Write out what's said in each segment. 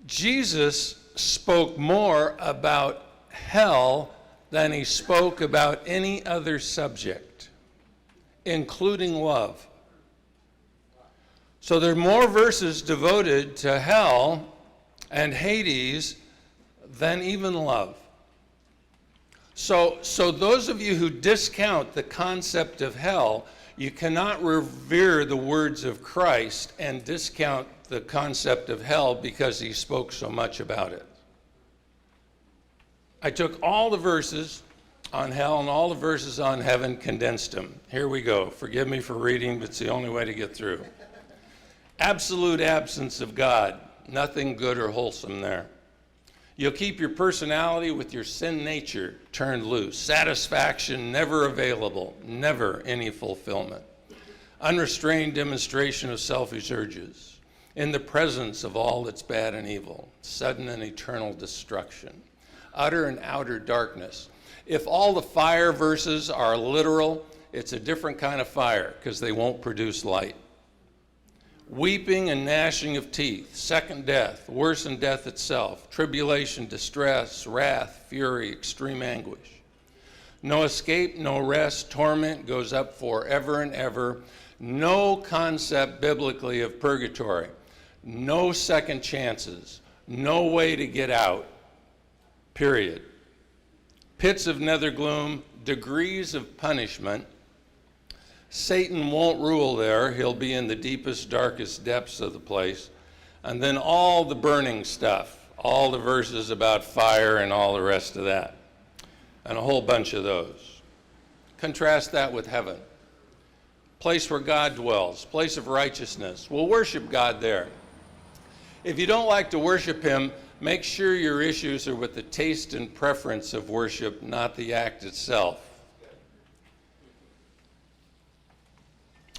Jesus spoke more about hell than he spoke about any other subject, including love. So there are more verses devoted to hell and Hades than even love. So those of you who discount the concept of hell, you cannot revere the words of Christ and discount the concept of hell because he spoke so much about it. I took all the verses on hell and all the verses on heaven, condensed them. Here we go. Forgive me for reading, but it's the only way to get through. Absolute absence of God. Nothing good or wholesome there. You'll keep your personality with your sin nature turned loose. Satisfaction never available, never any fulfillment. Unrestrained demonstration of selfish urges. In the presence of all that's bad and evil. Sudden and eternal destruction. Utter and outer darkness. If all the fire verses are literal, it's a different kind of fire because they won't produce light. Weeping and gnashing of teeth, second death, worse than death itself, tribulation, distress, wrath, fury, extreme anguish. No escape, no rest, torment goes up forever and ever. No concept biblically of purgatory. No second chances. No way to get out. Period. Pits of nether gloom, degrees of punishment. Satan won't rule there. He'll be in the deepest, darkest depths of the place. And then all the burning stuff, all the verses about fire and all the rest of that, and a whole bunch of those. Contrast that with heaven. Place where God dwells, place of righteousness. We'll worship God there. If you don't like to worship him, make sure your issues are with the taste and preference of worship, not the act itself.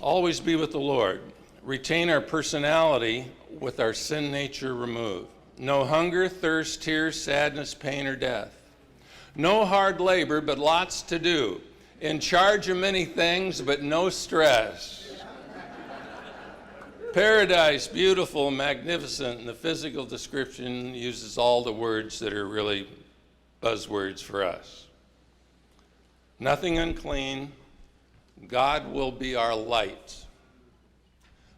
Always be with the Lord. Retain our personality with our sin nature removed. No hunger, thirst, tears, sadness, pain, or death. No hard labor, but lots to do. In charge of many things, but no stress. Paradise, beautiful, magnificent, and the physical description uses all the words that are really buzzwords for us. Nothing unclean. God will be our light.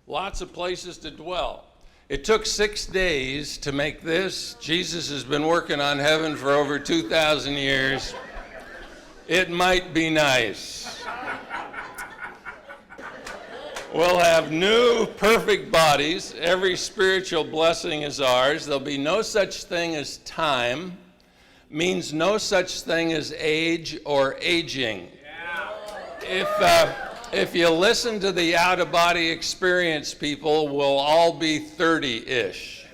Lots of places to dwell. It took 6 days to make this. Jesus has been working on heaven for over 2,000 years. It might be nice. We'll have new, perfect bodies. Every spiritual blessing is ours. There'll be no such thing as time. Means no such thing as age or aging. If you listen to the out-of-body experience people, we'll all be 30-ish.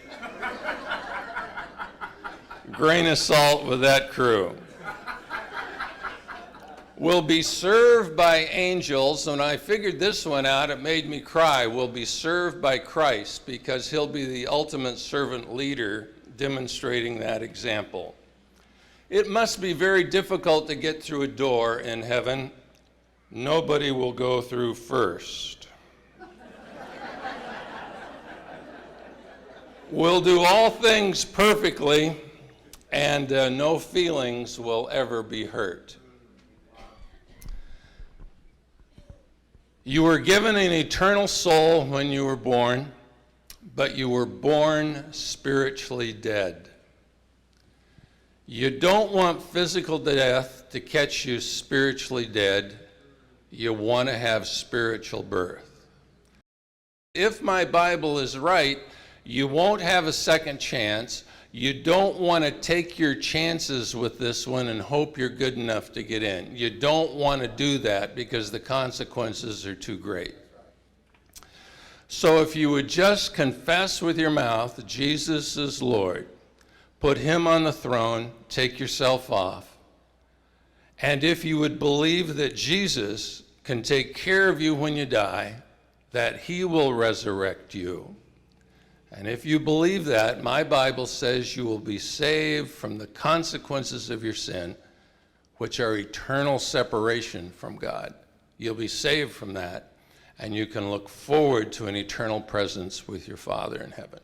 Grain of salt with that crew. We'll be served by angels. When I figured this one out, it made me cry. We'll be served by Christ because he'll be the ultimate servant leader demonstrating that example. It must be very difficult to get through a door in heaven. Nobody will go through first. We'll do all things perfectly, and no feelings will ever be hurt. You were given an eternal soul when you were born, but you were born spiritually dead. You don't want physical death to catch you spiritually dead. You want to have spiritual birth. If my Bible is right, you won't have a second chance. You don't want to take your chances with this one and hope you're good enough to get in. You don't want to do that because the consequences are too great. So if you would just confess with your mouth Jesus is Lord, put him on the throne, take yourself off, and if you would believe that Jesus can take care of you when you die, that he will resurrect you, and if you believe that, my Bible says you will be saved from the consequences of your sin, which are eternal separation from God. You'll be saved from that, and you can look forward to an eternal presence with your Father in heaven.